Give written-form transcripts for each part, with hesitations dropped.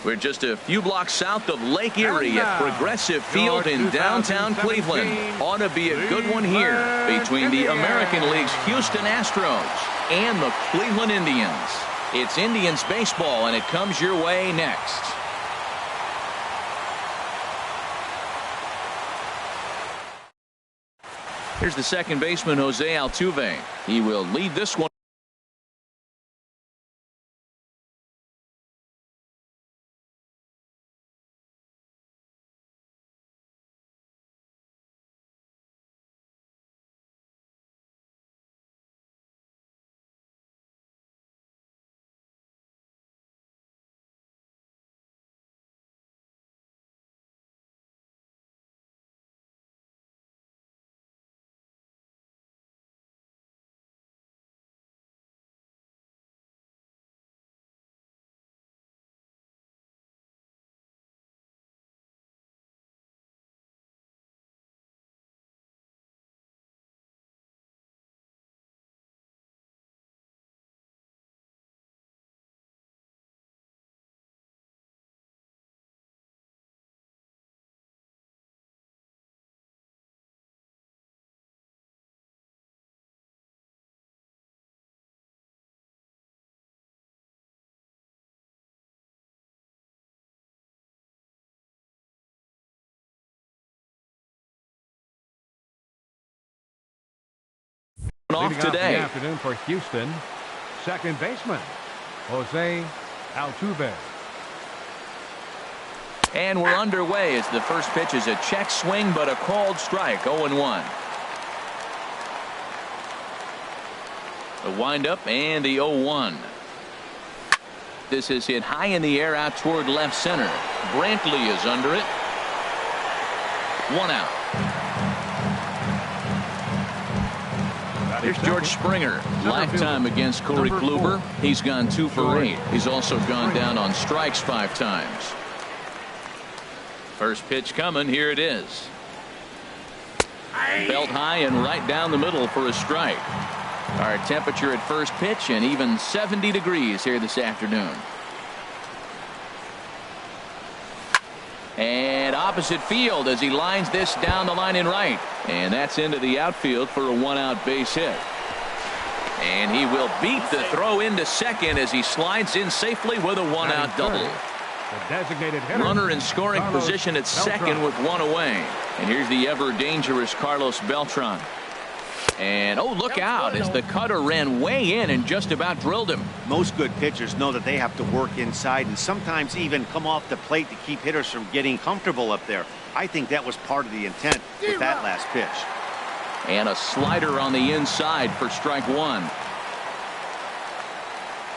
We're just a few blocks south of Lake Erie at Progressive Field in downtown Cleveland. Ought to be a good one here between the American League's Houston Astros and the Cleveland Indians. It's Indians baseball, and it comes your way next. Here's the second baseman, Jose Altuve. He will lead this one. Off today. The afternoon for Houston, second baseman Jose Altuve. And we're underway as the first pitch is a check swing, but a called strike. 0-1. The windup and the 0-1. This is hit high in the air out toward left center. Brantley is under it. 1 out. Here's George Springer. Lifetime against Corey Kluber. He's gone 2 for 8. He's also gone down on strikes 5 times. First pitch coming. Here it is. Belt high and right down the middle for a strike. Our temperature at first pitch and even 70 degrees here this afternoon. And opposite field as he lines this down the line in right. And that's into the outfield for a 1-out base hit. And he will beat the throw into second as he slides in safely with a 1-out double. The designated hitter, runner in scoring position at second with 1 away. And here's the ever dangerous Carlos Beltran. And oh, look out as the cutter ran way in and just about drilled him. Most good pitchers know that they have to work inside and sometimes even come off the plate to keep hitters from getting comfortable up there. I think that was part of the intent with that last pitch. And a slider on the inside for strike 1.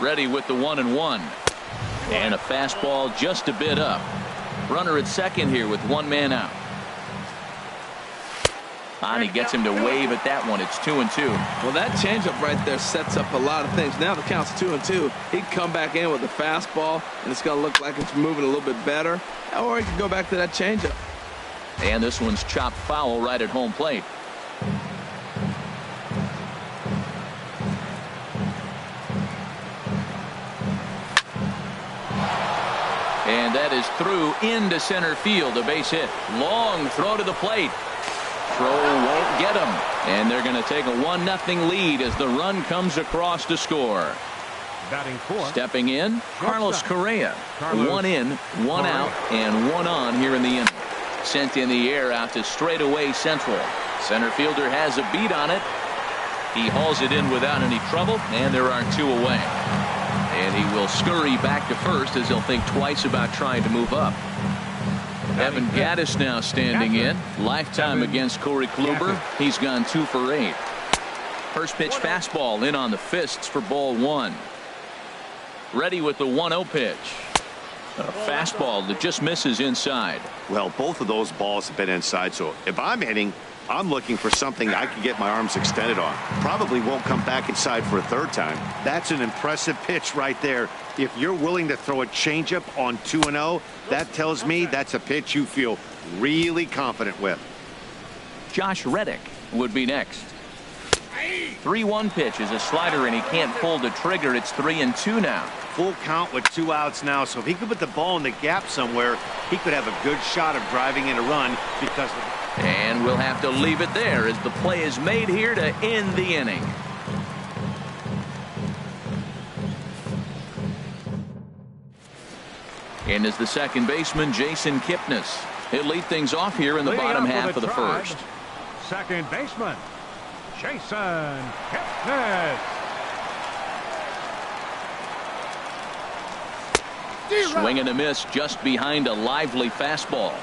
Ready with the 1-1. And a fastball just a bit up. Runner at second here with 1 man out. And he gets him to wave at that one. It's 2-2. Well, that changeup right there sets up a lot of things. Now the count's 2-2. He'd come back in with a fastball, and it's going to look like it's moving a little bit better. Or he could go back to that changeup. And this one's chopped foul right at home plate. And that is through into center field. A base hit. Long throw to the plate. Throw won't get him. And they're going to take a 1-0 lead as the run comes across to score. Batting fourth. Stepping in, Carlos Correa. 1 in, 1 out, and 1 on here in the inning. Sent in the air out to straightaway central. Center fielder has a beat on it. He hauls it in without any trouble, and there are 2 away. And he will scurry back to first as he'll think twice about trying to move up. Evan Gattis now standing in. Lifetime against Corey Kluber. He's gone 2 for 8. First pitch fastball in on the fists for ball 1. Ready with the 1-0 pitch. A fastball that just misses inside. Well, both of those balls have been inside, so if I'm hitting, I'm looking for something I can get my arms extended on. Probably won't come back inside for a 3rd time. That's an impressive pitch right there. If you're willing to throw a changeup on 2-0, that tells me that's a pitch you feel really confident with. Josh Reddick would be next. 3-1 pitch is a slider, and he can't pull the trigger. It's 3-2 now. Full count with 2 outs now, so if he could put the ball in the gap somewhere, he could have a good shot of driving in a run because of... And we'll have to leave it there as the play is made here to end the inning. And is the second baseman, Jason Kipnis. He'll lead things off here in the bottom half of the first. Second baseman, Jason Kipnis. Swing and a miss just behind a lively fastball.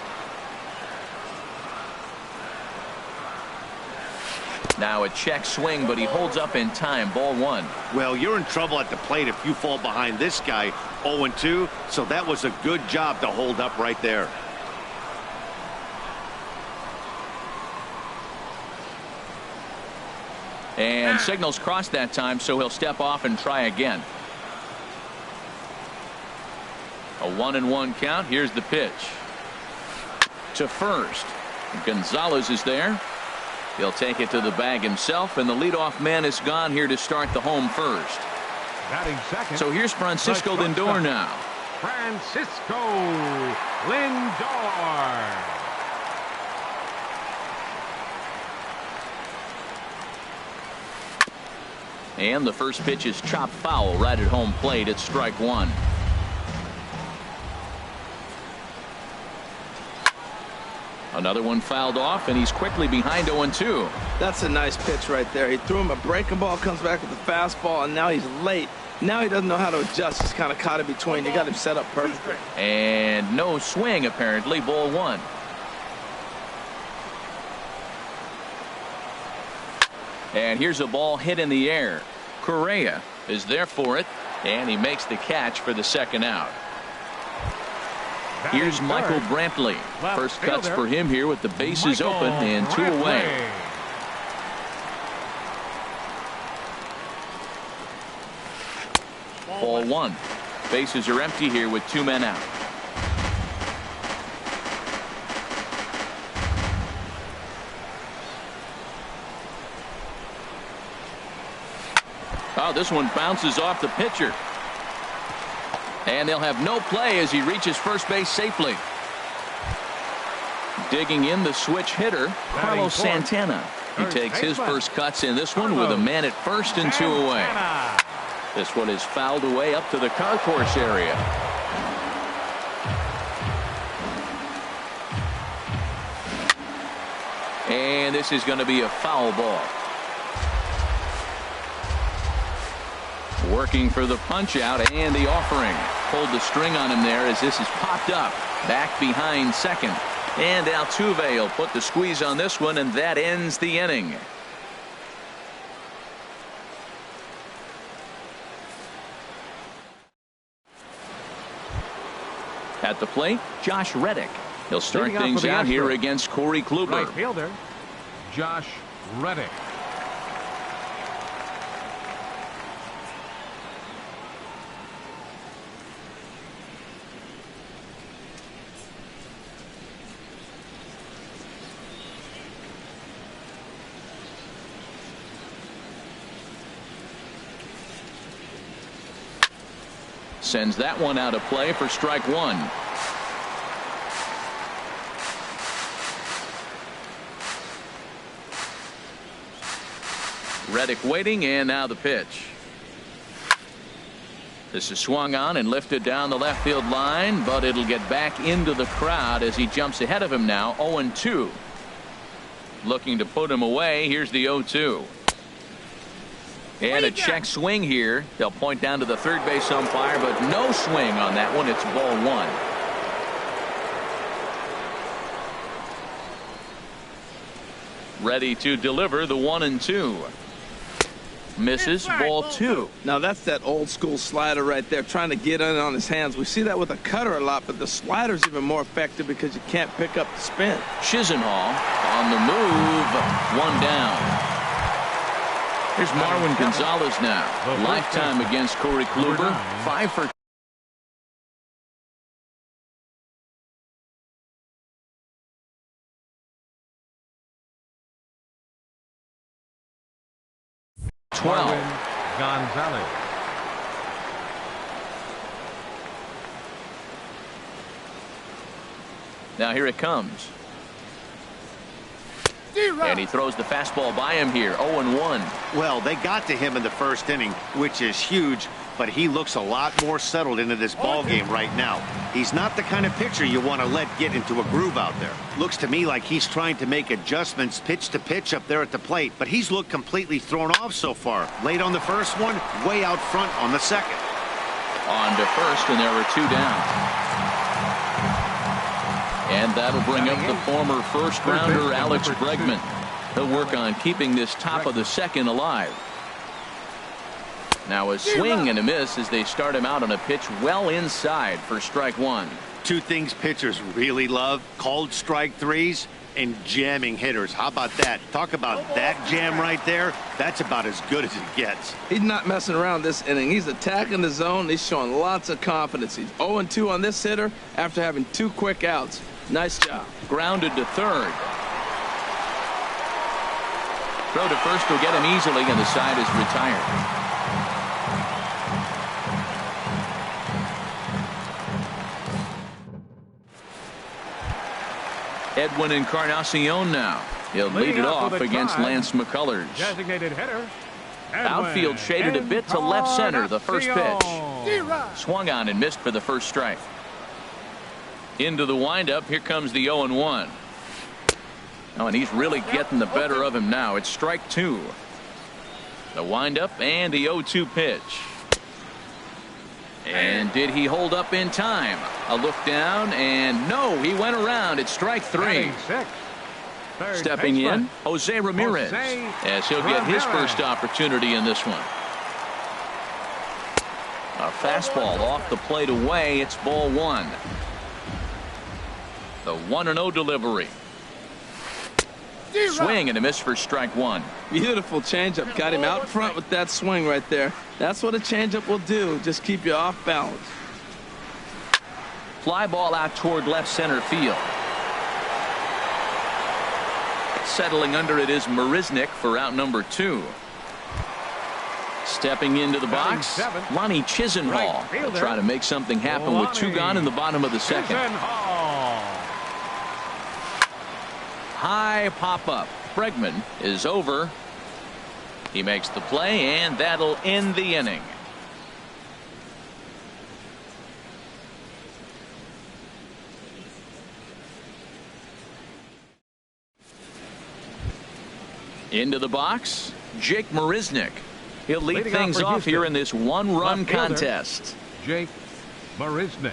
Now a check swing, but he holds up in time. Ball 1. Well, you're in trouble at the plate if you fall behind this guy 0-2, so that was a good job to hold up right there. And signals crossed that time, so he'll step off and try again. A 1-1 count. Here's the pitch to first. Gonzalez is there. He'll take it to the bag himself, and the leadoff man is gone here to start the home first. Batting second. So here's Francisco Lindor now. Francisco Lindor. And the first pitch is chopped foul right at home plate. It's strike 1. Another one fouled off, and he's quickly behind 0-2. That's a nice pitch right there. He threw him a breaking ball, comes back with a fastball, and now he's late. Now he doesn't know how to adjust. He's kind of caught in between. You got him set up perfectly. And no swing, apparently. Ball 1. And here's a ball hit in the air. Correa is there for it, and he makes the catch for the second out. Here's Michael Brantley. First cuts for him here with the bases open and 2 away. Ball 1. Bases are empty here with 2 men out. Oh, this one bounces off the pitcher. And they'll have no play as he reaches first base safely. Digging in the switch hitter, Carlos Santana. He takes his first cuts in this one with a man at first and 2 away. This one is fouled away up to the concourse area. And this is going to be a foul ball. Working for the punch out and the offering. Pulled the string on him there as this is popped up. Back behind second. And Altuve will put the squeeze on this one, and that ends the inning. At the plate, Josh Reddick. He'll start things out here against Corey Kluber. Right fielder, Josh Reddick. Sends that one out of play for strike 1. Reddick waiting, and now the pitch. This is swung on and lifted down the left field line, but it'll get back into the crowd as he jumps ahead of him now. 0-2. Looking to put him away. Here's the 0-2. And a check swing here. They'll point down to the third base umpire, but no swing on that one. It's ball 1. Ready to deliver the 1-2. Misses. Ball 2. Now that's that old school slider right there, trying to get in on his hands. We see that with a cutter a lot, but the slider's even more effective because you can't pick up the spin. Chisenhall on the move. 1 down. Here's Marwin Gonzalez now. Lifetime against Corey Kluber. 5 for 12. Marvin Gonzalez. Now here it comes. And he throws the fastball by him here. 0-1. Well, they got to him in the first inning, which is huge, but he looks a lot more settled into this ball game right now. He's not the kind of pitcher you want to let get into a groove out there. Looks to me like he's trying to make adjustments pitch to pitch up there at the plate, but he's looked completely thrown off so far. Late on the first one, way out front on the second. On to first, and there were 2 down. And that'll bring up the former first-rounder Alex Bregman. He'll work on keeping this top of the second alive. Now a swing and a miss as they start him out on a pitch well inside for strike 1. 2 things pitchers really love: called strike threes and jamming hitters. How about that? Talk about that jam right there. That's about as good as it gets. He's not messing around this inning. He's attacking the zone. He's showing lots of confidence. He's 0-2 on this hitter after having 2 quick outs. Nice job. Grounded to third. Throw to first will get him easily, and the side is retired. Edwin Encarnacion now. He'll lead it off against Lance McCullers. Designated hitter. Outfield shaded a bit to left center. The first pitch. Swung on and missed for the first strike. Into the windup. Here comes the 0-1. Oh, and he's really getting the better of him now. It's strike 2. The windup and the 0-2 pitch. And did he hold up in time? A look down, and no, he went around. It's strike 3. Stepping in, Jose Ramirez, as he'll get his first opportunity in this one. A fastball off the plate away. It's ball 1. The 1-0 delivery. Swing and a miss for strike 1. Beautiful changeup. Got him out front with that swing right there. That's what a changeup will do. Just keep you off balance. Fly ball out toward left center field. Settling under it is Marisnik for out number 2. Stepping into the box, Lonnie Chisenhall will try to make something happen with 2 gone in the bottom of the second. High pop-up. Bregman is over. He makes the play, and that'll end the inning. Into the box, Jake Marisnik. He'll lead things off here in this 1-run contest. Jake Marisnik.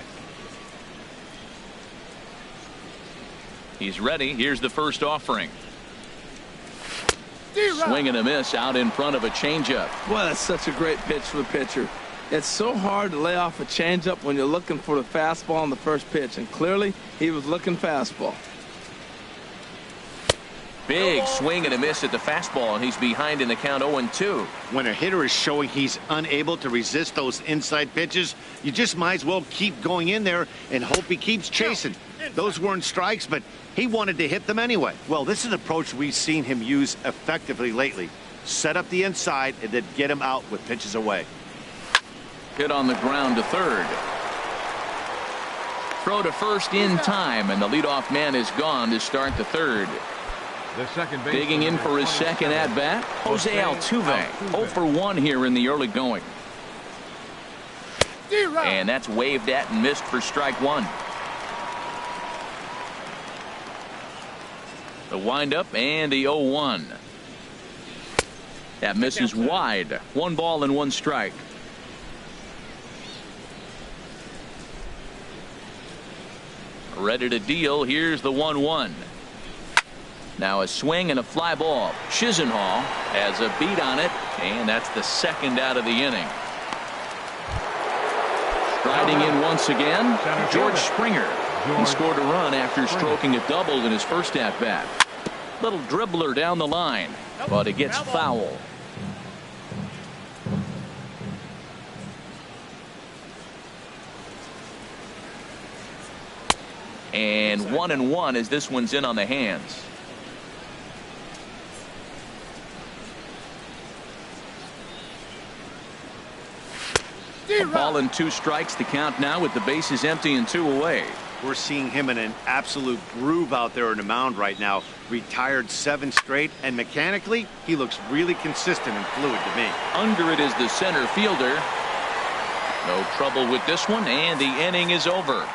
He's ready. Here's the first offering. Swing and a miss out in front of a changeup. Boy, that's such a great pitch for the pitcher. It's so hard to lay off a changeup when you're looking for the fastball on the first pitch, and clearly he was looking fastball. Big swing and a miss at the fastball, and he's behind in the count 0-2. When a hitter is showing he's unable to resist those inside pitches, you just might as well keep going in there and hope he keeps chasing. Those weren't strikes, but he wanted to hit them anyway. Well, this is an approach we've seen him use effectively lately. Set up the inside and then get him out with pitches away. Hit on the ground to third. Throw to first in time, and the leadoff man is gone to start the third. The second base Digging in for his second at-bat, Jose Altuve. 0 for 1 here in the early going. And that's waved at and missed for strike 1. The windup and the 0-1. That misses wide. 1 ball and 1 strike. Ready to deal. Here's the 1-1. Now a swing and a fly ball. Chisenhall has a beat on it, and that's the second out of the inning. Striding in once again, George Springer. He scored a run after stroking a double in his first at-bat. Little dribbler down the line, but it gets foul. And 1-1 as this one's in on the hands. A ball and 2 strikes to count now with the bases empty and 2 away. We're seeing him in an absolute groove out there on the mound right now. Retired 7 straight, and mechanically, he looks really consistent and fluid to me. Under it is the center fielder. No trouble with this one, and the inning is over.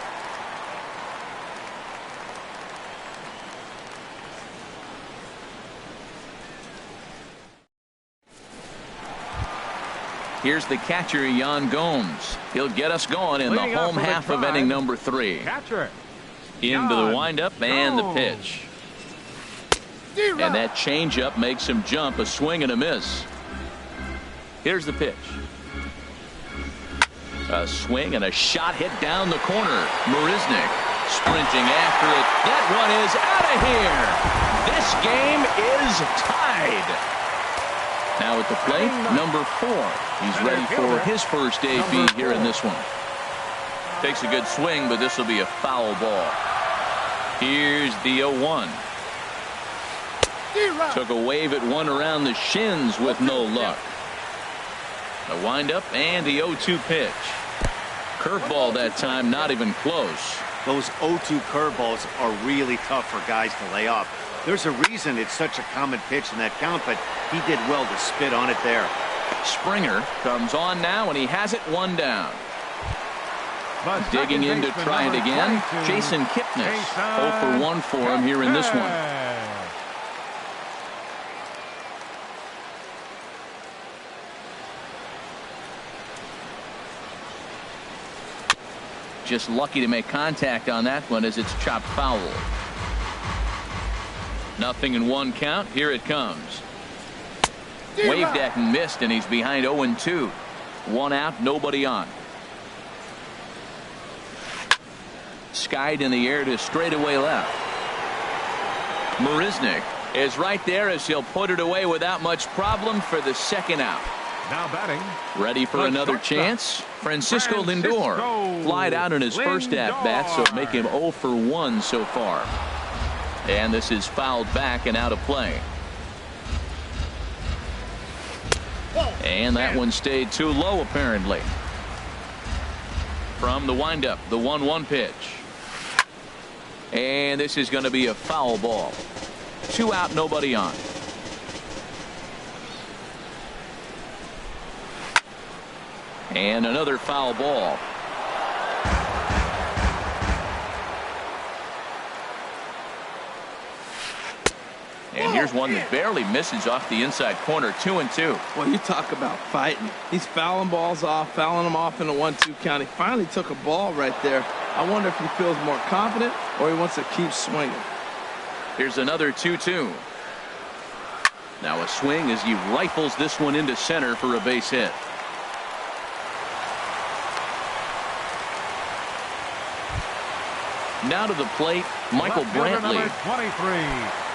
Here's the catcher, Yan Gomes. He'll get us going in the home half of inning number 3. Catcher. Into the windup and the pitch. And that changeup makes him jump. A swing and a miss. Here's the pitch. A swing and a shot hit down the corner. Marisnick sprinting after it. That one is out of here. This game is tied. Now at the plate, number 4. He's ready for his first AB here in this one. Takes a good swing, but this will be a foul ball. Here's the 0-1. Took a wave at one around the shins with no luck. A windup and the 0-2 pitch. Curveball that time, not even close. Those 0-2 curveballs are really tough for guys to lay off. There's a reason it's such a common pitch in that count, but he did well to spit on it there. Springer comes on now, and he has it 1 down. Digging in to try it again, Jason Kipnis. 0 for 1 for him here in this one. Just lucky to make contact on that one as it's chopped foul. 0-1 count. Here it comes. Waved at and missed, and he's behind 0-2. 1 out, nobody on. Skied in the air to straightaway left. Marisnick is right there as he'll put it away without much problem for the 2nd out. Now batting. Ready for another chance. Francisco Lindor flied out in his first at-bat, so make him 0 for 1 so far. And this is fouled back and out of play. And that one stayed too low apparently. From the windup, the 1-1 pitch. And this is going to be a foul ball. 2 out, nobody on. And another foul ball. And here's one that barely misses off the inside corner. 2-2. Well, you talk about fighting. He's fouling balls off, fouling them off in a 1-2 count. He finally took a ball right there. I wonder if he feels more confident or he wants to keep swinging. Here's another 2-2. Now a swing as he rifles this one into center for a base hit. Now to the plate, Michael Brantley. 23.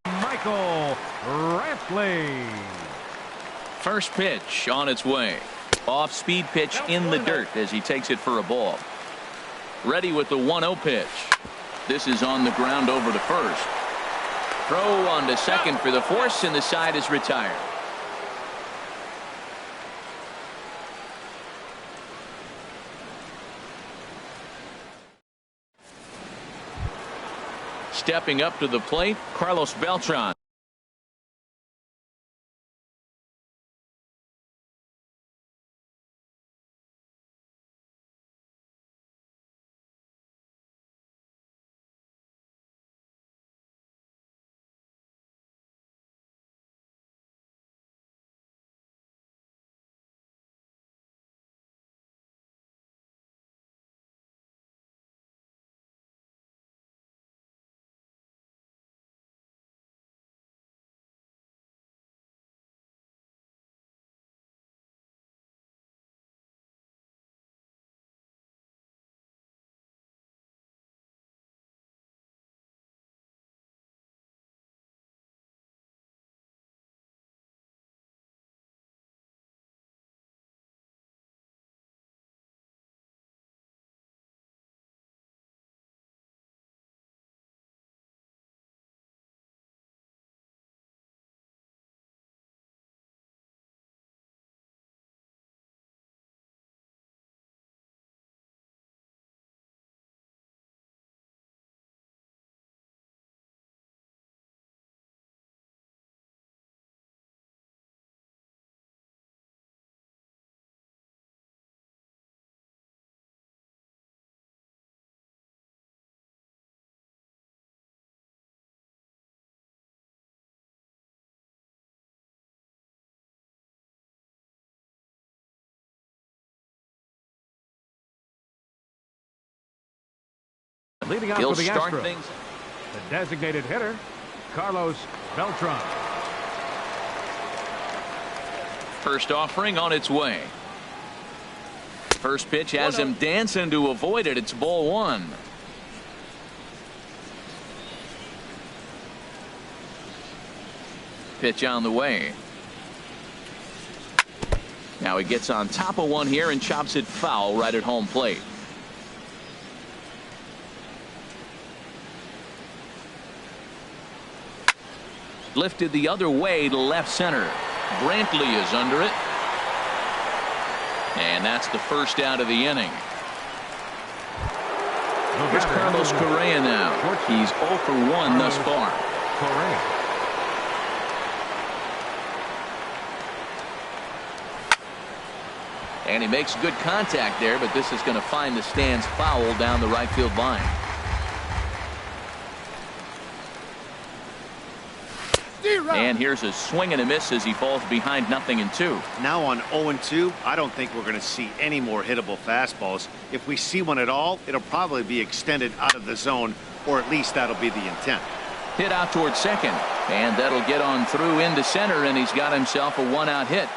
Michael Brantley. First pitch on its way. Off speed pitch in the dirt as he takes it for a ball. Ready with the 1-0 pitch. This is on the ground over to first. Throw on to second for the force, and the side is retired. Stepping up to the plate, Carlos Beltran. Leading off He'll for the start Astros, things. the designated hitter, Carlos Beltran. First offering on its way. First pitch has him dancing to avoid it. It's ball one. Pitch on the way. Now he gets on top of one here and chops it foul right at home plate. Lifted the other way to left center. Brantley is under it. And that's the first out of the inning. Here's Carlos Correa now. He's 0 for 1 thus far. Correa. And he makes good contact there, but this is going to find the stands foul down the right field line. And here's a swing and a miss as he falls behind 0-2. Now on 0-2, I don't think we're going to see any more hittable fastballs. If we see one at all, it'll probably be extended out of the zone, or at least that'll be the intent. Hit out towards second, and that'll get on through into center, and he's got himself a one-out hit.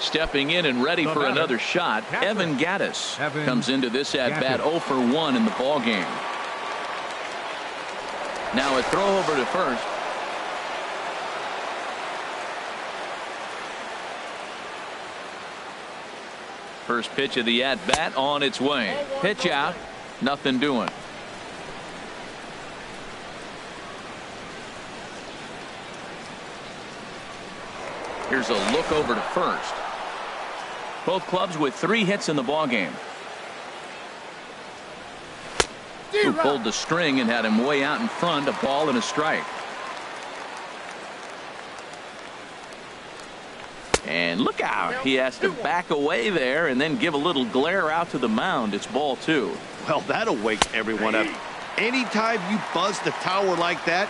Stepping in and ready for another shot, Evan Gattis comes into this at-bat 0 for 1 in the ballgame. Now a throw over to first. First pitch of the at-bat on its way. Pitch out, nothing doing. Here's a look over to first. Both clubs with 3 hits in the ballgame. Who pulled the string and had him way out in front, a ball and a strike. And look out, he has to back away there and then give a little glare out to the mound. It's ball 2. Well, that'll wake everyone up. Anytime you buzz the tower like that,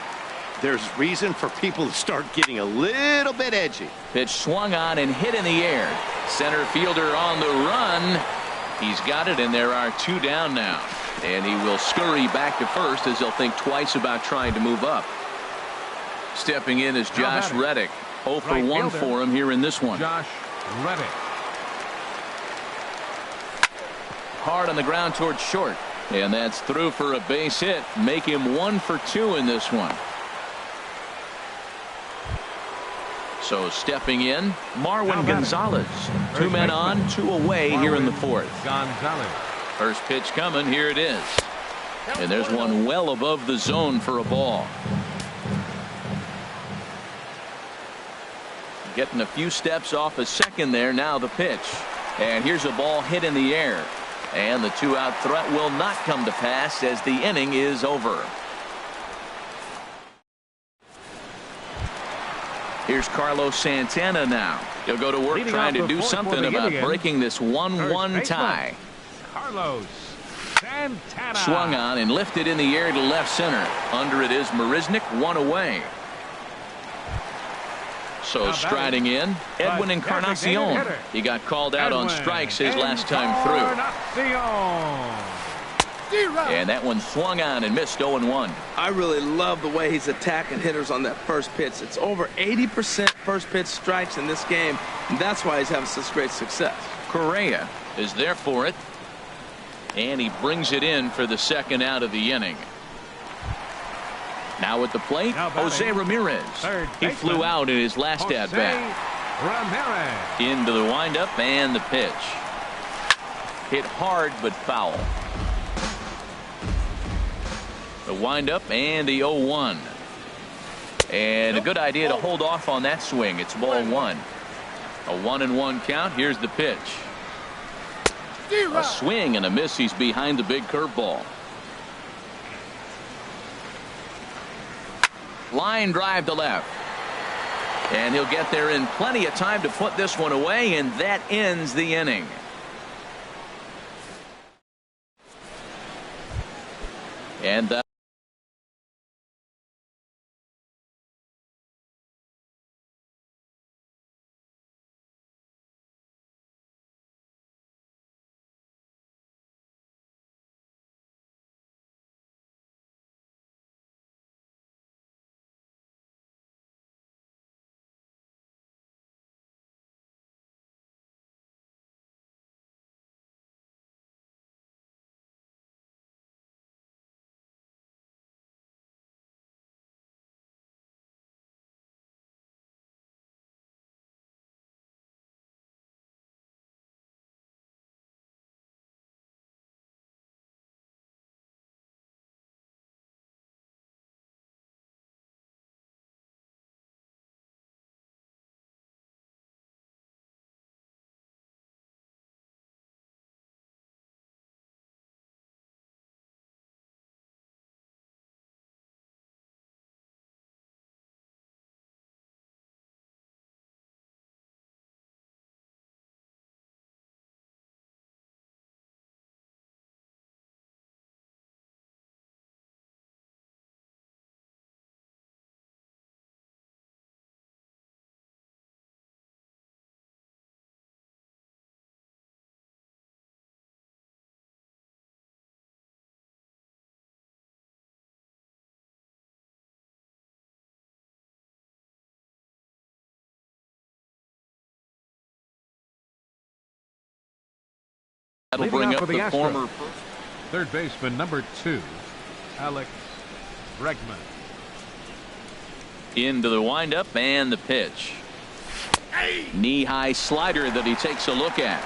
there's reason for people to start getting a little bit edgy. Pitch swung on and hit in the air. Center fielder on the run. He's got it, and there are 2 down now. And he will scurry back to first as he'll think twice about trying to move up. Stepping in is Josh Reddick. 0 for 1 for him here in this one. Josh Reddick. Hard on the ground towards short. And that's through for a base hit. Make him 1 for 2 in this one. So stepping in, Marwin Gonzalez. 2 men on, 2 away here in the 4th. Gonzalez. First pitch coming. Here it is. And there's one well above the zone for a ball. Getting a few steps off a second there. Now the pitch. And here's a ball hit in the air. And the 2-out threat will not come to pass as the inning is over. Here's Carlos Santana now. He'll go to work trying to do something about breaking this 1-1 tie. Carlos Santana. Swung on and lifted in the air to left center. Under it is Marisnik, 1 away. So striding in, Edwin Encarnacion. He got called out on strikes his last time through. And that one swung on and missed 0-1. I really love the way he's attacking hitters on that first pitch. It's over 80% first pitch strikes in this game, and that's why he's having such great success. Correa is there for it. And he brings it in for the 2nd out of the inning. Now at the plate, Jose Ramirez. He flew out in his last at-bat. Into the windup and the pitch. Hit hard but foul. The windup and the 0-1. And a good idea to hold off on that swing. It's ball 1. A 1-1 count. Here's the pitch. A swing and a miss. He's behind the big curveball. Line drive to left. And he'll get there in plenty of time to put this one away, and that ends the inning. And That'll Leading bring off up for the Astros, former third baseman number 2, Alex Bregman. into the windup and the pitch. Knee-high slider that he takes a look at.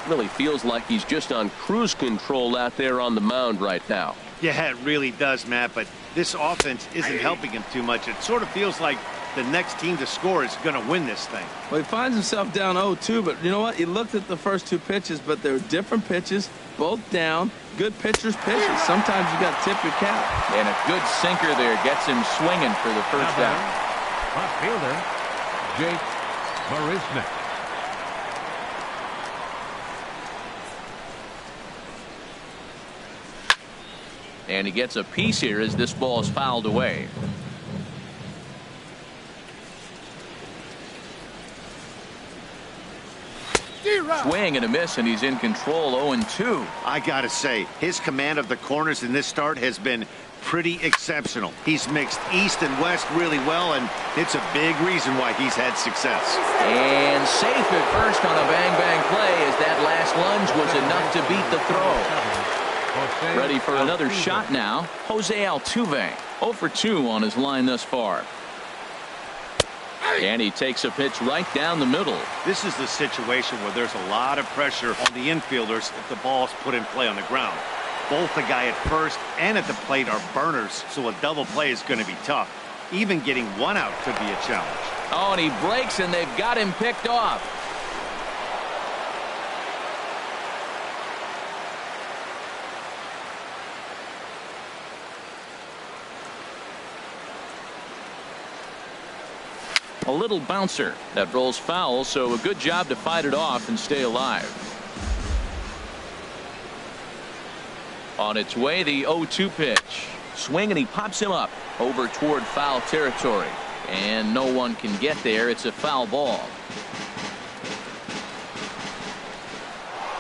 Really feels like he's just on cruise control out there on the mound right now. Yeah, it really does, Matt, but this offense isn't helping him too much. It sort of feels like the next team to score is going to win this thing. Well, he finds himself down 0-2, but you know what? He looked at the first 2 pitches, but they were different pitches, both down. Good pitchers pitches. Sometimes you got to tip your cap. And a good sinker there gets him swinging for the first down. Left fielder, Jake Marisnick. And he gets a piece here as this ball is fouled away. Swing and a miss, and he's in control. 0-2. I got to say, his command of the corners in this start has been pretty exceptional. He's mixed east and west really well, and it's a big reason why he's had success. And safe at first on a bang-bang play as that last lunge was enough to beat the throw. Ready for another shot now. Jose Altuve, 0 for 2 on his line thus far. And he takes a pitch right down the middle. This is the situation where there's a lot of pressure on the infielders if the ball's put in play on the ground. Both the guy at first and at the plate are burners, so a double play is going to be tough. Even getting one out could be a challenge. Oh, and he breaks, and they've got him picked off. A little bouncer that rolls foul, so a good job to fight it off and stay alive. On its way, the 0-2 pitch. Swing, and he pops him up over toward foul territory. And no one can get there. It's a foul ball.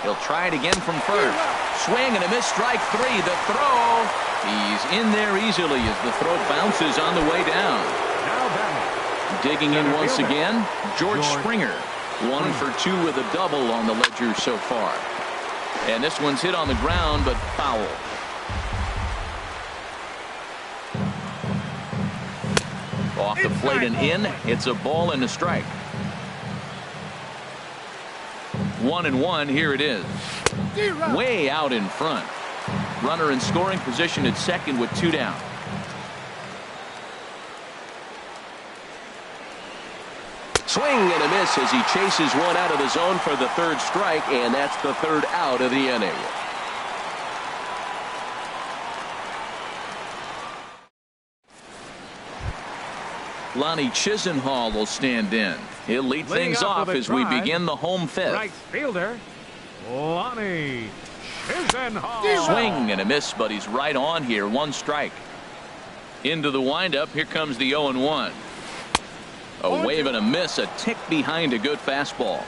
He'll try it again from first. Swing and a miss, strike 3. The throw. He's in there easily as the throw bounces on the way down. Now batting. Digging in once again, George Springer. 1 for 2 with a double on the ledger so far. And this one's hit on the ground, but foul. Off the plate and in. It's a ball and a strike. 1-1. Here it is. Way out in front. Runner in scoring position at second with 2 down. Swing and a miss as he chases one out of the zone for the 3rd strike, and that's the 3rd out of the inning. Lonnie Chisenhall will stand in. He'll lead things off as we begin the home 5th. Right fielder, Lonnie Chisenhall. Swing and a miss, but he's right on here. 1 strike. Into the windup. Here comes the 0-1. A wave and a miss, a tick behind a good fastball.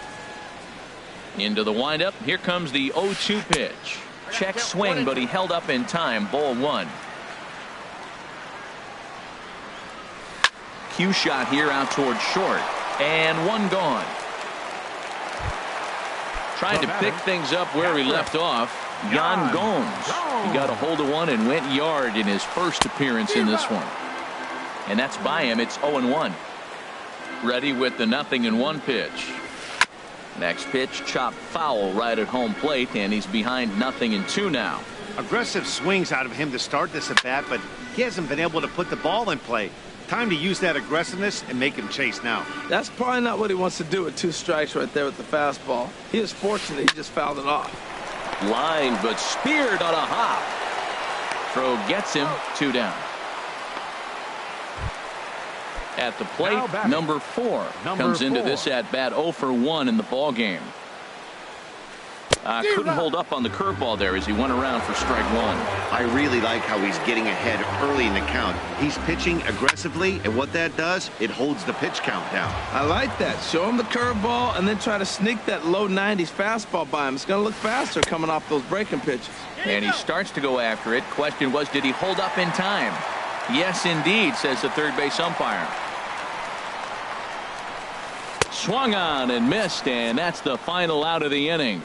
Into the windup. Here comes the 0-2 pitch. Check swing, but he held up in time. Ball 1. Cue shot here out towards short. And 1 gone. Trying to pick things up where he left off. Yan Gomes. He got a hold of one and went yard in his first appearance in this one. And that's by him. It's 0-1. Ready with the 0-1 pitch. Next pitch, chopped foul right at home plate, and he's behind 0-2 now. Aggressive swings out of him to start this at bat, but he hasn't been able to put the ball in play. Time to use that aggressiveness and make him chase now. That's probably not what he wants to do with 2 strikes right there with the fastball. He is fortunate he just fouled it off. Line, but speared on a hop. Throw gets him. 2 down. At the plate, number 4 comes into this at bat 0 for 1 in the ball game. Couldn't hold up on the curveball there as he went around for strike 1. I really like how he's getting ahead early in the count. He's pitching aggressively, and what that does, it holds the pitch count down. I like that. Show him the curveball and then try to sneak that low 90s fastball by him. It's going to look faster coming off those breaking pitches. And he starts to go after it. Question was, did he hold up in time? Yes, indeed, says the third base umpire. Swung on and missed, and that's the final out of the inning.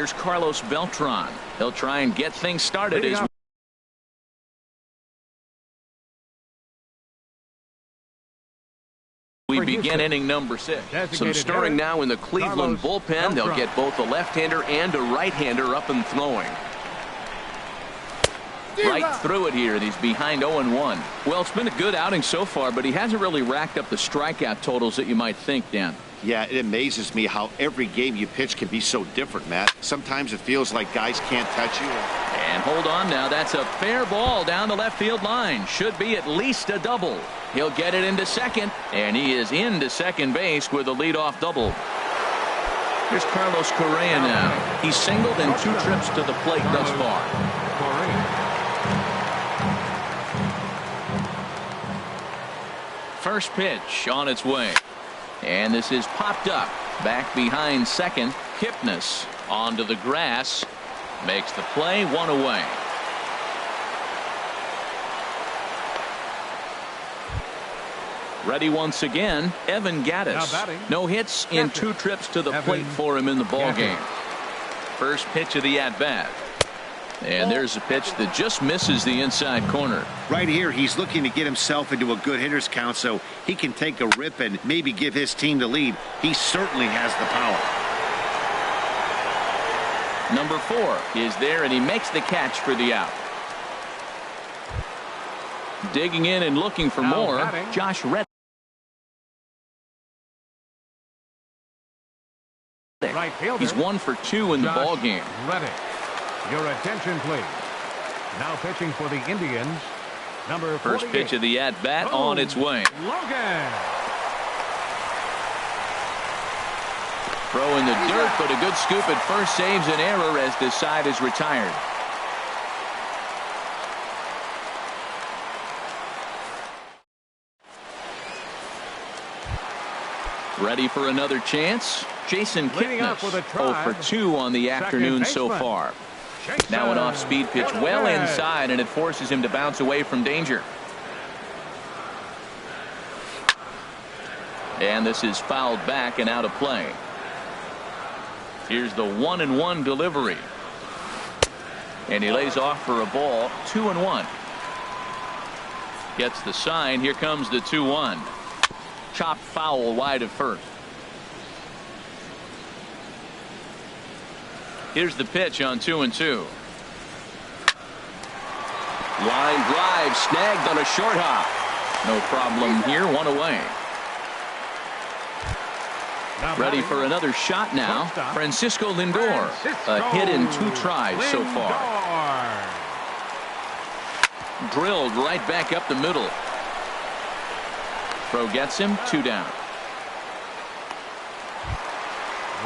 Here's Carlos Beltran. He'll try and get things started as we begin inning number 6. Some stirring now in the Cleveland bullpen. They'll get both a left-hander and a right-hander up and throwing. Right through it here. He's behind 0-1. Well, it's been a good outing so far, but he hasn't really racked up the strikeout totals that you might think, Dan. Yeah, it amazes me how every game you pitch can be so different, Matt. Sometimes it feels like guys can't touch you. And hold on now. That's a fair ball down the left field line. Should be at least a double. He'll get it into second, and he is into second base with a leadoff double. Here's Carlos Correa now. He's singled in 2 trips to the plate thus far. First pitch on its way. And this is popped up. Back behind second. Kipnis onto the grass. Makes the play, 1 away. Ready once again, Evan Gattis. No hits in 2 trips to the plate for him in the ball game. First pitch of the at-bat. And there's a pitch that just misses the inside corner. Right here, he's looking to get himself into a good hitter's count so he can take a rip and maybe give his team the lead. He certainly has the power. Number 4 is there, and he makes the catch for the out. Digging in and looking for more, Josh Reddick. Right fielder. He's 1 for 2 in the ball game. Reddick. Your attention, please. Now pitching for the Indians, number 48. First pitch of the at-bat on its way. Logan. Throw in the dirt, but a good scoop at first saves an error as this side is retired. Ready for another chance. Jason Kipnis, 0 for 2 on the afternoon so far. Now an off-speed pitch well inside, and it forces him to bounce away from danger. And this is fouled back and out of play. Here's the 1-1 delivery. And he lays off for a ball, 2-1. Gets the sign. Here comes the 2-1. Chopped foul wide of first. Here's the pitch on 2-2. Line drive snagged on a short hop. No problem here. 1 away. Ready for another shot now. Francisco Lindor. A hit in 2 tries so far. Drilled right back up the middle. Throw gets him. 2 down.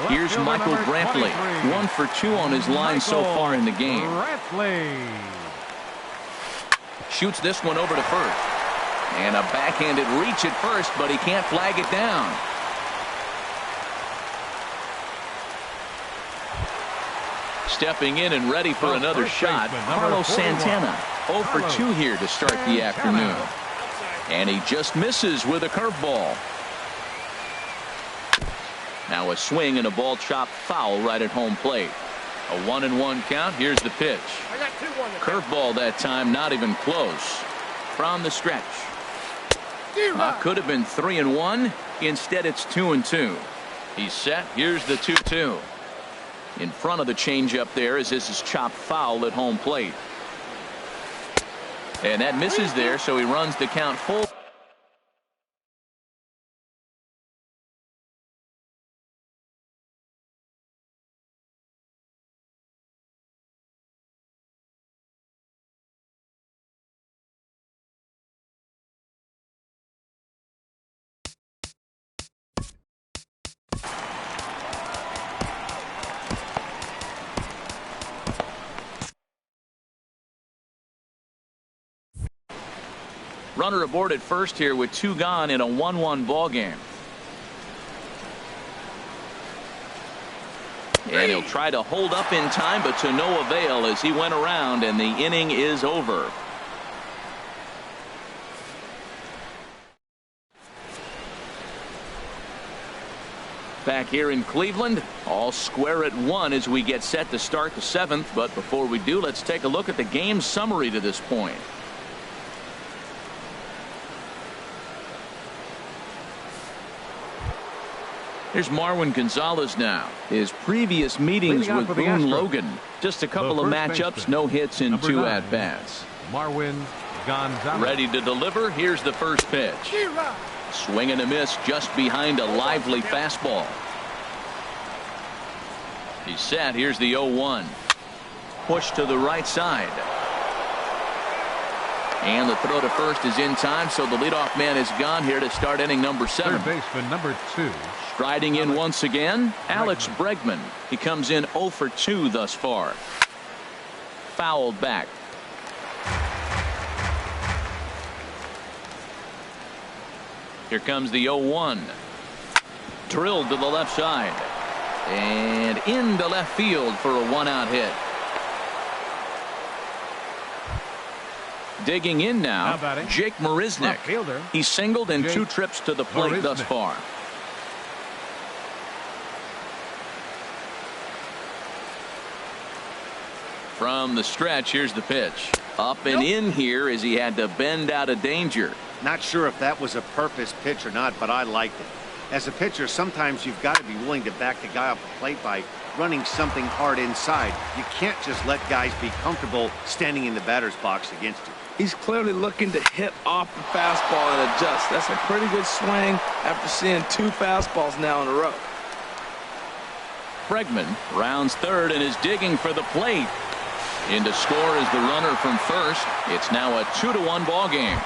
Here's Michael Brantley. 1 for 2 on his line so far in the game. Shoots this one over to first. And a backhanded reach at first, but he can't flag it down. Stepping in and ready for another shot, Carlos Santana. 0 for 2 here to start the afternoon. And he just misses with a curveball. Now a swing and a ball chopped foul right at home plate. A 1-1 count. Here's the pitch. Curveball that time, not even close. From the stretch. Could have been 3-1. Instead, it's 2-2. He's set. Here's the 2-2. In front of the changeup there as this is chopped foul at home plate. And that misses there, so he runs the count full. Runner aboard at first here with 2 gone in a 1-1 ball game. And he'll try to hold up in time, but to no avail as he went around, and the inning is over. back here in Cleveland. All square at 1 as we get set to start the 7th. But before we do, let's take a look at the game summary to this point. Here's Marwin Gonzalez now. His previous meetings with Boone Logan. Just a couple of matchups, no hits in 2 at-bats. Marwin Gonzalez. Ready to deliver. Here's the first pitch. Swing and a miss just behind a lively fastball. He's set. Here's the 0-1. Push to the right side. And the throw to first is in time, so the leadoff man is gone here to start inning number 7. Third baseman number 2. Striding in once again, Alex Bregman. He comes in 0 for 2 thus far. Fouled back. Here comes the 0-1. Drilled to the left side. And into left field for a 1-out hit. Digging in now, Jake Marisnick. He's singled in 2 trips to the plate thus far. From the stretch, here's the pitch. Up and in here as he had to bend out of danger. Not sure if that was a purpose pitch or not, but I liked it. As a pitcher, sometimes you've got to be willing to back the guy off the plate by running something hard inside. You can't just let guys be comfortable standing in the batter's box against you. He's clearly looking to hit off the fastball and adjust. That's a pretty good swing after seeing 2 fastballs now in a row. Bregman rounds third and is digging for the plate. In to score is the runner from first. It's now a 2-1 ball game.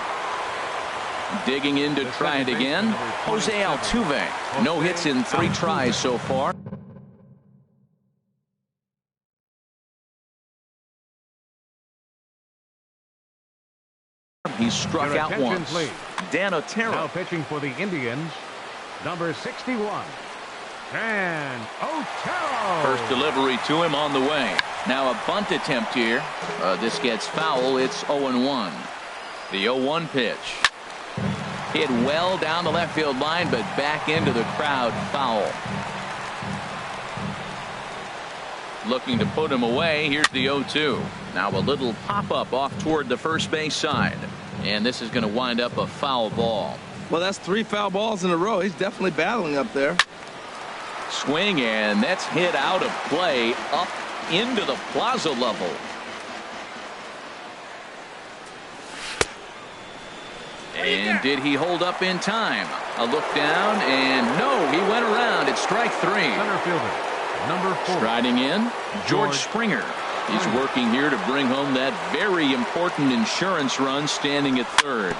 Digging in to try it again, Jose Altuve. No hits in 3 tries so far. He's struck out once. Dan Otero. Now pitching for the Indians, number 61. And Otero. First delivery to him on the way. Now a bunt attempt here. This gets foul. It's 0-1. The 0-1 pitch. Hit well down the left field line, but back into the crowd. Foul. Looking to put him away. Here's the 0-2. Now a little pop-up off toward the first base side. And this is going to wind up a foul ball. Well, that's 3 foul balls in a row. He's definitely battling up there. Swing, and that's hit out of play up into the plaza level. And did he hold up in time? A look down, and no, he went around. It's strike 3. Center fielder, number 4. Striding in, George Springer. He's working here to bring home that very important insurance run, standing at third.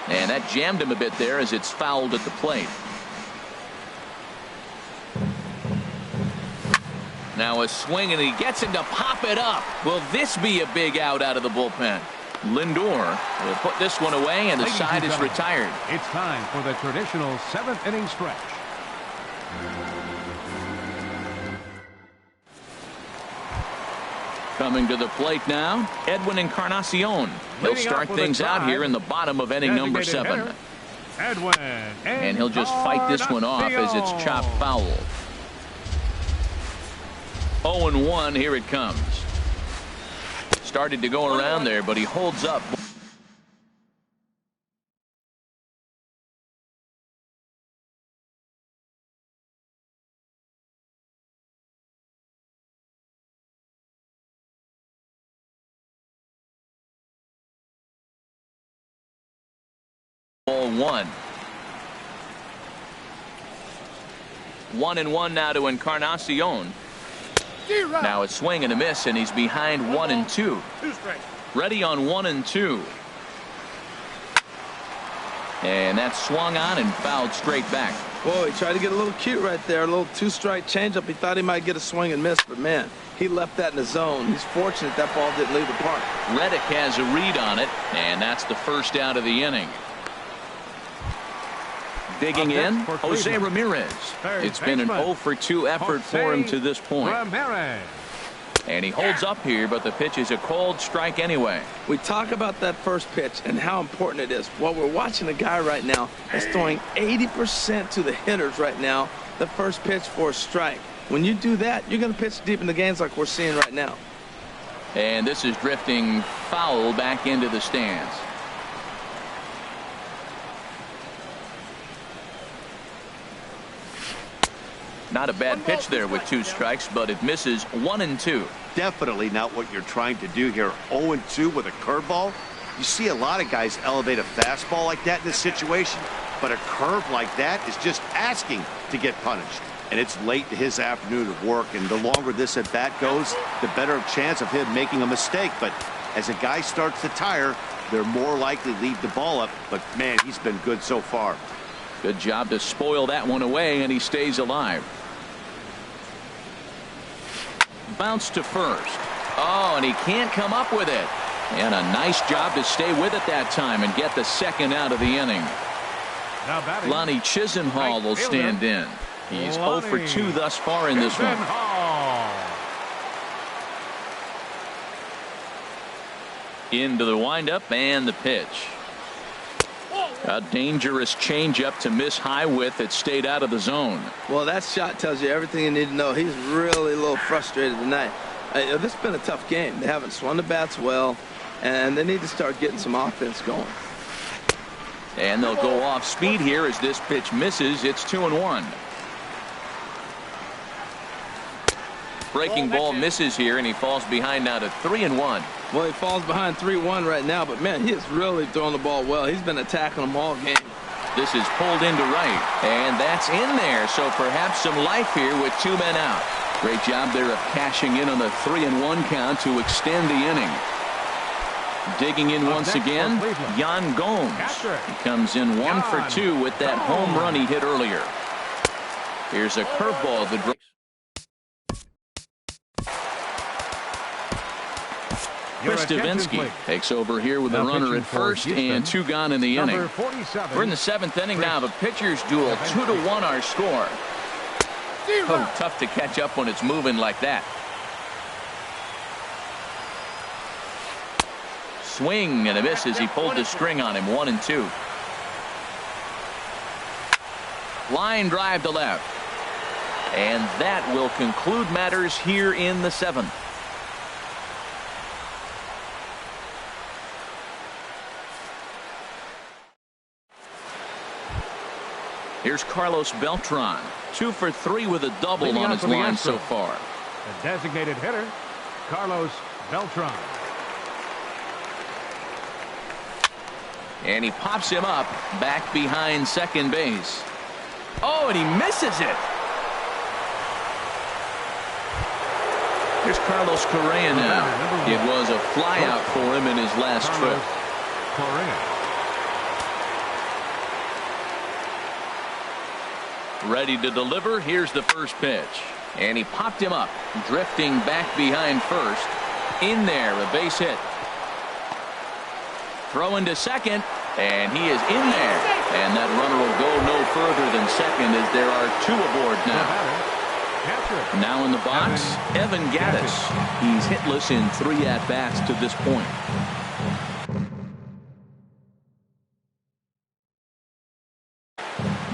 And that jammed him a bit there as it's fouled at the plate. Now a swing, and he gets him to pop it up. Will this be a big out of the bullpen? Lindor will put this one away, and the side is retired. It's time for the traditional 7th inning stretch. Coming to the plate now, Edwin Encarnacion. He'll start things out here in the bottom of inning number 7. Edwin, and he'll just fight this one off as it's chopped foul. 0-1, here it comes. Started to go around there, but he holds up. Ball 1. 1-1 now to Encarnacion. Now a swing and a miss, and he's behind 1-2. Ready on 1-2. And that's swung on and fouled straight back. Boy, he tried to get a little cute right there. A little 2-strike changeup. He thought he might get a swing and miss, but man, he left that in the zone. He's fortunate that ball didn't leave the park. Reddick has a read on it, and that's the first out of the inning. Digging in, Jose Ramirez. It's been an 0 for 2 effort for him to this point. And he holds up here, but the pitch is a cold strike anyway. We talk about that first pitch and how important it is. Well, we're watching a guy right now that's throwing 80% to the hitters right now, the first pitch for a strike. When you do that, you're going to pitch deep in the games like we're seeing right now. And this is drifting foul back into the stands. Not a bad pitch there with 2 strikes, but it misses 1-2. Definitely not what you're trying to do here. 0-2 with a curveball. You see a lot of guys elevate a fastball like that in this situation, but a curve like that is just asking to get punished. And it's late in his afternoon of work, and the longer this at bat goes, the better chance of him making a mistake. But as a guy starts to tire, they're more likely to leave the ball up. But man, he's been good so far. Good job to spoil that one away, and he stays alive. Bounce to first. Oh, and he can't come up with it. And a nice job to stay with it that time and get the second out of the inning. Lonnie Chisenhall will stand in. He's 0 for 2 thus far in this one. Into the windup and the pitch. A dangerous changeup to miss high with. It stayed out of the zone. Well, that shot tells you everything you need to know. He's really a little frustrated tonight. This has been a tough game. They haven't swung the bats well, and they need to start getting some offense going. And they'll go off speed here as this pitch misses. It's 2-1. Breaking ball misses here, and he falls behind now to 3-1. Well, he falls behind 3-1 right now, but man, he is really throwing the ball well. He's been attacking them all game. This is pulled into right, and that's in there, so perhaps some life here with 2 men out. Great job there of cashing in on the 3-1 count to extend the inning. Digging in once again, Yan Gomes. He comes in 1 for 2 with that home run he hit earlier. Here's a curveball that Chris Davinsky takes over here with a runner at first and 2 gone in the inning. We're in the 7th inning now. The pitchers duel. 2-1 our score. Oh, tough to catch up when it's moving like that. Swing and a miss as he pulled the string on him. 1-2. Line drive to left. And that will conclude matters here in the 7th. Here's Carlos Beltran, 2 for 3 with a double on his line so far. The designated hitter, Carlos Beltran. And he pops him up back behind second base. Oh, and he misses it. Here's Carlos Correa now. It was a flyout for him in his last trip. Correa. Ready to deliver. Here's the first pitch. And he popped him up, drifting back behind first. In there, a base hit. Throwing to second, and he is in there. And that runner will go no further than second as there are 2 aboard now. Now in the box, Evan Gattis. He's hitless in 3 at-bats to this point.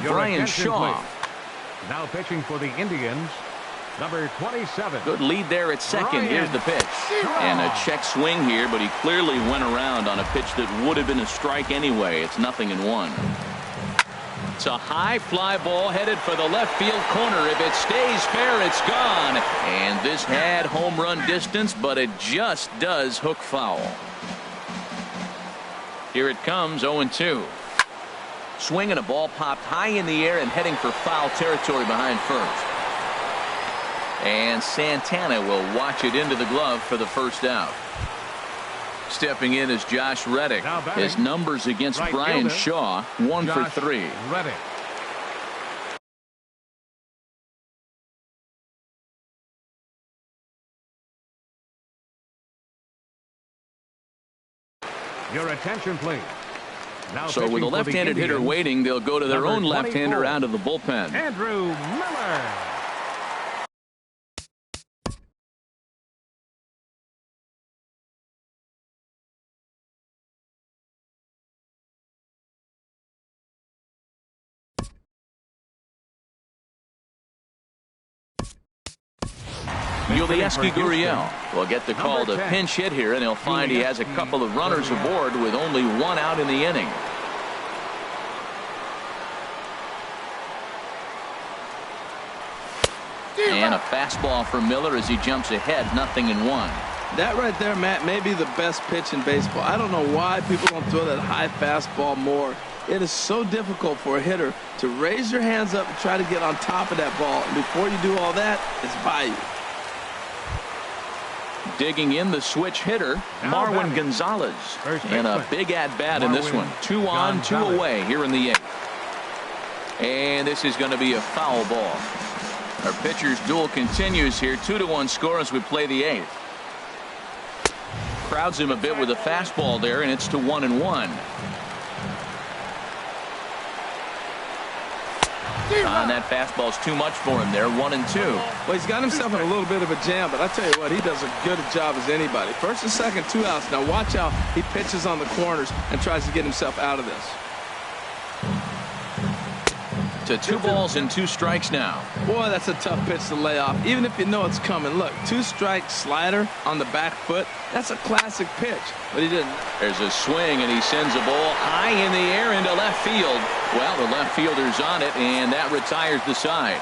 Brian Shaw. Now pitching for the Indians, number 27. Good lead there at second. Here's the pitch. And a check swing here, but he clearly went around on a pitch that would have been a strike anyway. It's 0-1. It's a high fly ball headed for the left field corner. If it stays fair, it's gone. And this had home run distance, but it just does hook foul. Here it comes, 0-2. Swing and a ball popped high in the air and heading for foul territory behind first. And Santana will watch it into the glove for the first out. Stepping in is Josh Reddick. His numbers against Brian Shaw, 1 for 3. Reddick. Your attention, please. Now so with a left-handed hitter waiting, they'll go to their own left-hander out of the bullpen. Andrew Miller. Yulieski Gurriel will get the call to pinch hit here, and he'll find he has a couple of runners aboard with only one out in the inning. And a fastball for Miller as he jumps ahead, 0-1. That right there, Matt, may be the best pitch in baseball. I don't know why people don't throw that high fastball more. It is so difficult for a hitter to raise your hands up and try to get on top of that ball. And before you do all that, it's by you. Digging in the switch hitter, Marwin Gonzalez. And a big at-bat in this one. 2 on, 2 away here in the 8th. And this is going to be a foul ball. Our pitcher's duel continues here. 2-1 score as we play the 8th. Crowds him a bit with a fastball there, and it's to 1-1. And that fastball's too much for him there. 1-2. Well, he's got himself in a little bit of a jam, but I tell you what, he does a good job as anybody. First and second, 2 outs. Now watch how he pitches on the corners and tries to get himself out of this. To 2 balls and 2 strikes now. Boy, that's a tough pitch to lay off, even if you know it's coming. Look, 2-strike slider on the back foot. That's a classic pitch, but he didn't. There's a swing, and he sends a ball high in the air into left field. Well, the left fielder's on it, and that retires the side.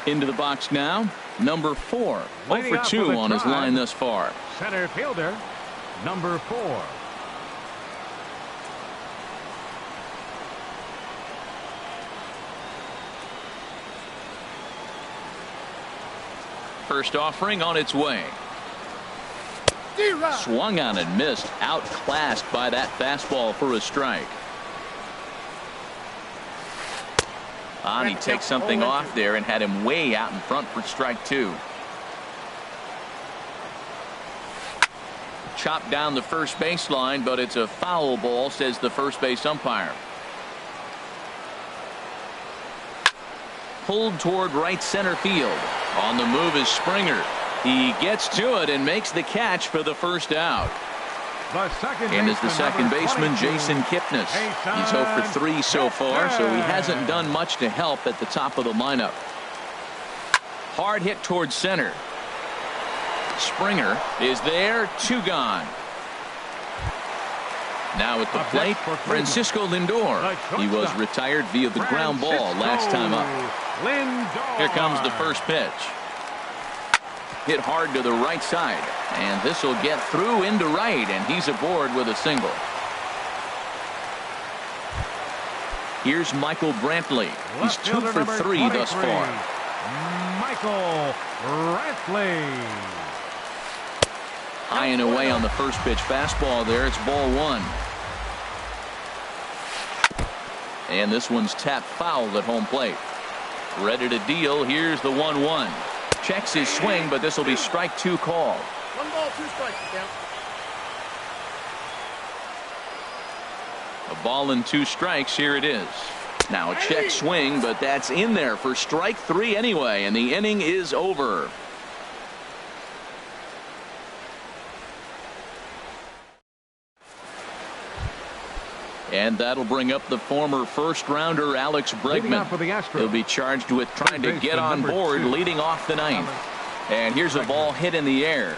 Into the box now, number 4. 0 for 2 on his line thus far. Center fielder, number 4. First offering on its way. Swung on and missed. Outclassed by that fastball for a strike. And he takes something off there and had him way out in front for strike 2. Chopped down the first baseline, but it's a foul ball, says the first base umpire. Pulled toward right center field. On the move is Springer. He gets to it and makes the catch for the first out. And is the second baseman, Jason Kipnis. He's 0 for 3 so far, so he hasn't done much to help at the top of the lineup. Hard hit towards center. Springer is there, 2 gone. Now at the plate, Francisco Lindor. He was retired via the ground ball last time up. Here comes the first pitch. Hit hard to the right side, and this will get through into right, and he's aboard with a single. Here's Michael Brantley. He's 2 for 3 thus far. Michael Brantley. High and away on the first pitch fastball there. It's ball 1. And this one's tapped foul at home plate. Ready to deal. Here's the 1-1. Checks his swing, but this will be strike 2 called. 1 ball, 2 strikes. Count. A ball and 2 strikes. Here it is. Now a check swing, but that's in there for strike 3 anyway, and the inning is over. And that'll bring up the former first-rounder Alex Bregman. He'll be charged with trying to get on board leading off the 9th. And here's a ball hit in the air.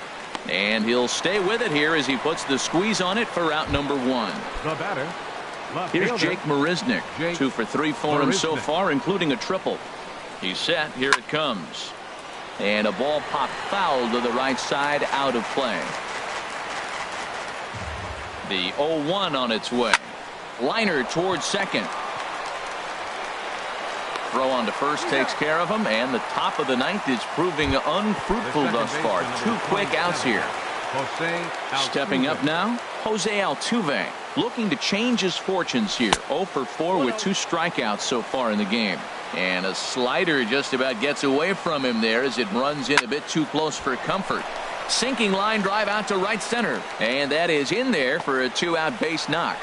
And he'll stay with it here as he puts the squeeze on it for out number 1. The batter. Here's Jake Marisnick. 2 for 3 for him so far, including a triple. He's set. Here it comes. And a ball popped foul to the right side, out of play. The 0-1 on its way. Liner towards second. Throw on to first takes care of him, and the top of the 9th is proving unfruitful thus far. 2 quick outs here. Stepping up now, Jose Altuve, looking to change his fortunes here. 0 for 4 with 2 strikeouts so far in the game. And a slider just about gets away from him there as it runs in a bit too close for comfort. Sinking line drive out to right center, and that is in there for a 2-out base knock.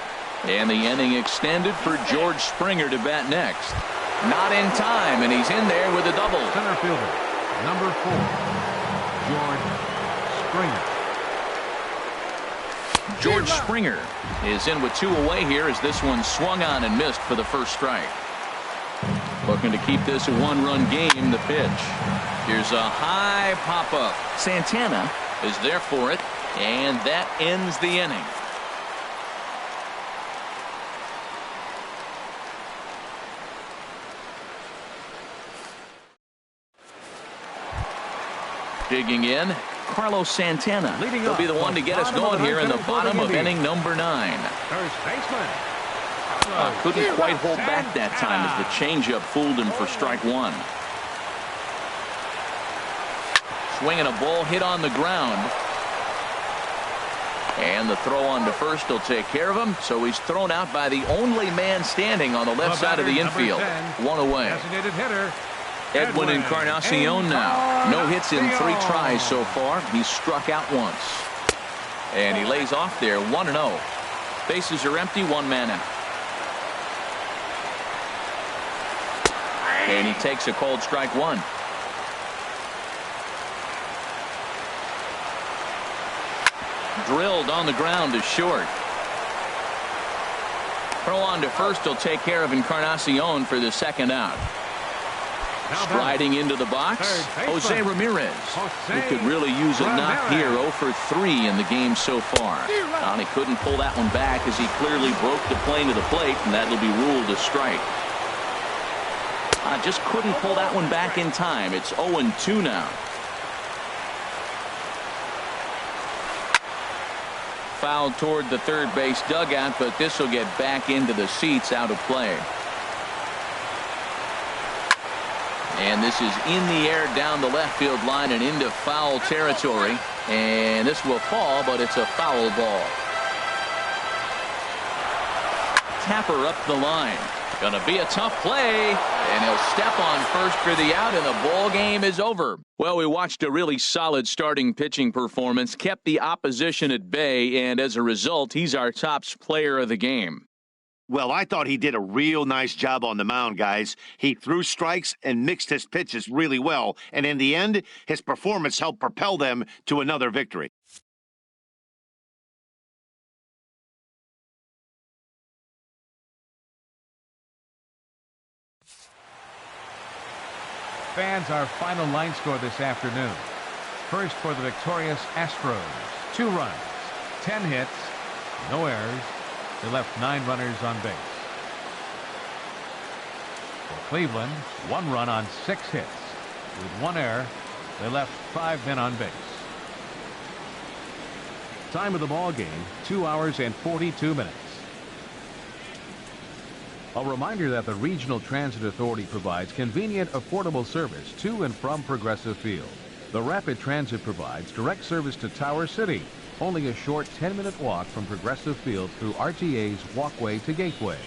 And the inning extended for George Springer to bat next. Not in time, and he's in there with a double. Center fielder, Number 4, George Springer. George Springer is in with 2 away here as this one swung on and missed for the first strike. Looking to keep this a 1-run game. The pitch. Here's a high pop-up. Santana is there for it, and that ends the inning. Digging in, Carlos Santana. He'll be the one to get us going here in the bottom of inning number 9. First baseman. Couldn't quite hold back that time as the changeup fooled him for strike 1. Swinging a ball hit on the ground. And the throw on to first will take care of him. So he's thrown out by the only man standing on the left side of the infield. 1 away. Designated hitter. Edwin Encarnacion now. No hits in 3 tries so far. He's struck out once. And he lays off there 1-0. Bases are empty, 1 man out. And he takes a cold strike 1. Drilled on the ground to short. Throw on to first will take care of Encarnacion for the second out. Striding into the box, Jose Ramirez, who could really use a knock here. 0 for 3 in the game so far. And he couldn't pull that one back as he clearly broke the plane to the plate, and that'll be ruled a strike. Just couldn't pull that one back in time. It's 0-2 now. Fouled toward the third base dugout, but this will get back into the seats, out of play. And this is in the air down the left field line and into foul territory. And this will fall, but it's a foul ball. Tapper up the line. Gonna be a tough play, and he'll step on first for the out, and the ball game is over. Well, we watched a really solid starting pitching performance, kept the opposition at bay, and as a result, he's our top player of the game. Well, I thought he did a real nice job on the mound, guys. He threw strikes and mixed his pitches really well, and in the end, his performance helped propel them to another victory. Fans, our final line score this afternoon. First for the victorious Astros, 2 runs, 10 hits, no errors. They left 9 runners on base. For Cleveland, 1 run on 6 hits. With 1 error, they left 5 men on base. Time of the ball game, 2 hours and 42 minutes. A reminder that the Regional Transit Authority provides convenient, affordable service to and from Progressive Field. The Rapid Transit provides direct service to Tower City, only a short 10-minute walk from Progressive Field through RTA's Walkway to Gateway.